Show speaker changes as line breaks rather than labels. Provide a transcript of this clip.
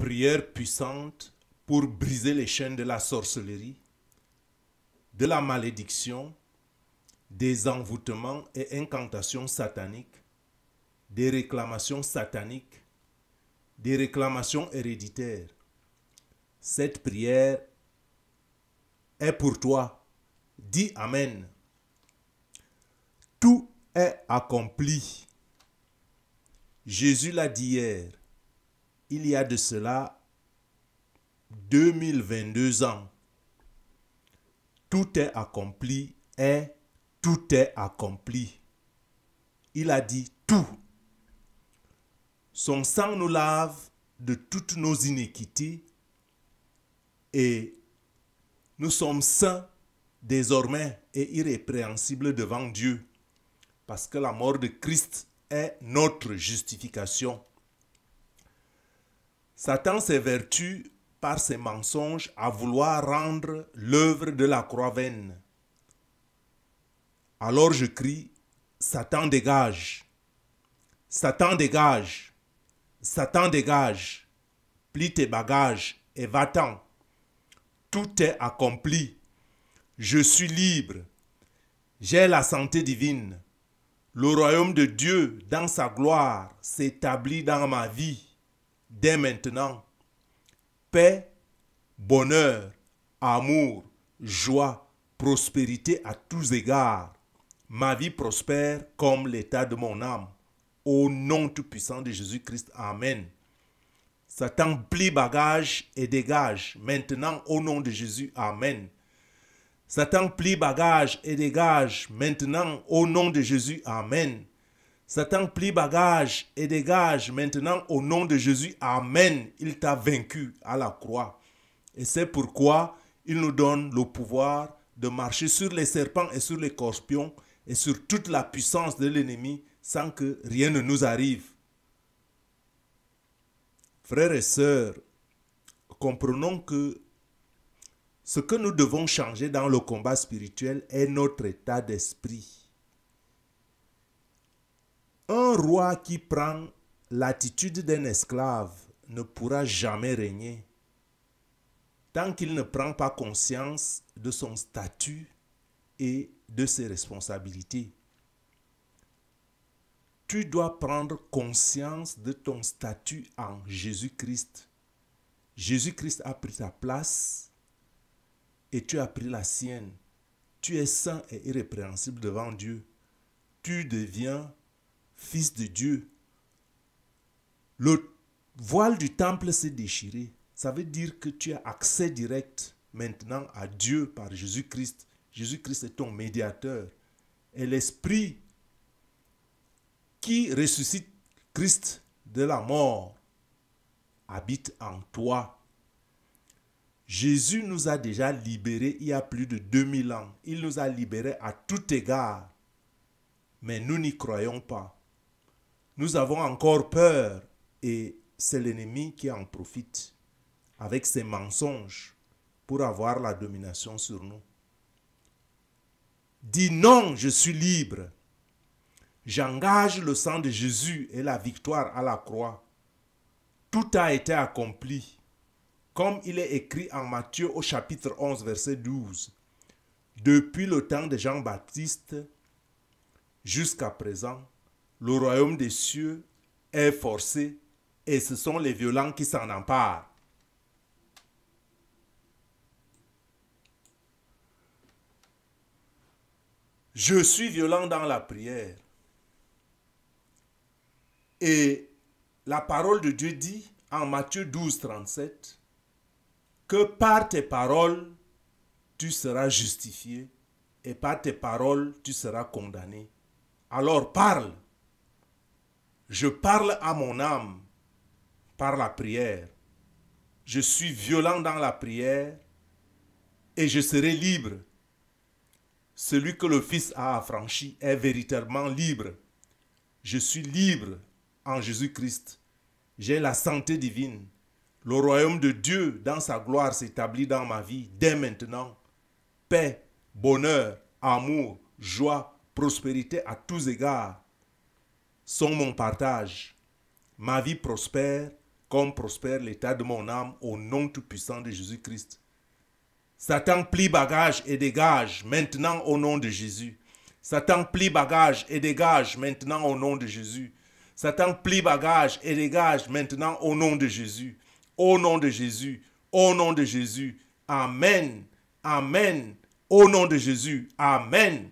prière puissante pour briser les chaînes de la sorcellerie, de la malédiction, des envoûtements et incantations sataniques, des réclamations sataniques, des réclamations héréditaires. Cette prière est pour toi. Dis Amen. Tout est accompli. Jésus l'a dit hier, il y a de cela 2022 ans. Tout est accompli et tout est accompli. Il a dit tout. Son sang nous lave de toutes nos iniquités et nous sommes saints désormais et irrépréhensibles devant Dieu parce que la mort de Christ est notre justification. Satan s'évertue par ses mensonges à vouloir rendre l'œuvre de la croix vaine. Alors je crie, Satan dégage, Satan dégage, Satan dégage, plie tes bagages et va-t'en. Tout est accompli, je suis libre, j'ai la santé divine. Le royaume de Dieu dans sa gloire s'établit dans ma vie dès maintenant. Paix, bonheur, amour, joie, prospérité à tous égards. Ma vie prospère comme l'état de mon âme. Au nom tout-puissant de Jésus-Christ, Amen. Satan plie bagage et dégage. Maintenant, au nom de Jésus, Amen. Satan plie bagage et dégage. Maintenant, au nom de Jésus, Amen. Satan plie bagage et dégage. Maintenant, au nom de Jésus, Amen. Il t'a vaincu à la croix. Et c'est pourquoi il nous donne le pouvoir de marcher sur les serpents et sur les scorpions et sur toute la puissance de l'ennemi sans que rien ne nous arrive. Frères et sœurs, comprenons que ce que nous devons changer dans le combat spirituel est notre état d'esprit. Un roi qui prend l'attitude d'un esclave ne pourra jamais régner tant qu'il ne prend pas conscience de son statut et de ses responsabilités. Tu dois prendre conscience de ton statut en Jésus-Christ. Jésus-Christ a pris ta place et tu as pris la sienne. Tu es saint et irrépréhensible devant Dieu. Tu deviens fils de Dieu. Le voile du temple s'est déchiré. Ça veut dire que tu as accès direct maintenant à Dieu par Jésus-Christ. Jésus-Christ est ton médiateur. Et l'Esprit qui ressuscite Christ de la mort habite en toi. Jésus nous a déjà libérés il y a plus de 2000 ans. Il nous a libérés à tout égard. Mais nous n'y croyons pas. Nous avons encore peur et c'est l'ennemi qui en profite avec ses mensonges pour avoir la domination sur nous. Dis non, je suis libre. J'engage le sang de Jésus et la victoire à la croix. Tout a été accompli. Comme il est écrit en Matthieu au chapitre 11, verset 12. Depuis le temps de Jean-Baptiste jusqu'à présent, le royaume des cieux est forcé et ce sont les violents qui s'en emparent. Je suis violent dans la prière. Et la parole de Dieu dit en Matthieu 12, 37 que par tes paroles, tu seras justifié et par tes paroles, tu seras condamné. Alors parle. Je parle à mon âme par la prière. Je suis violent dans la prière et je serai libre. Celui que le Fils a affranchi est véritablement libre. Je suis libre en Jésus-Christ. J'ai la santé divine. Le royaume de Dieu dans sa gloire s'établit dans ma vie dès maintenant. Paix, bonheur, amour, joie, prospérité à tous égards sont mon partage. Ma vie prospère comme prospère l'état de mon âme au nom tout-puissant de Jésus-Christ. Satan, plie bagage et dégage maintenant au nom de Jésus. Satan, plie bagage et dégage maintenant au nom de Jésus. Satan, plie bagage et dégage maintenant au nom de Jésus. Au nom de Jésus. Au nom de Jésus. Amen. Amen. Au nom de Jésus. Amen.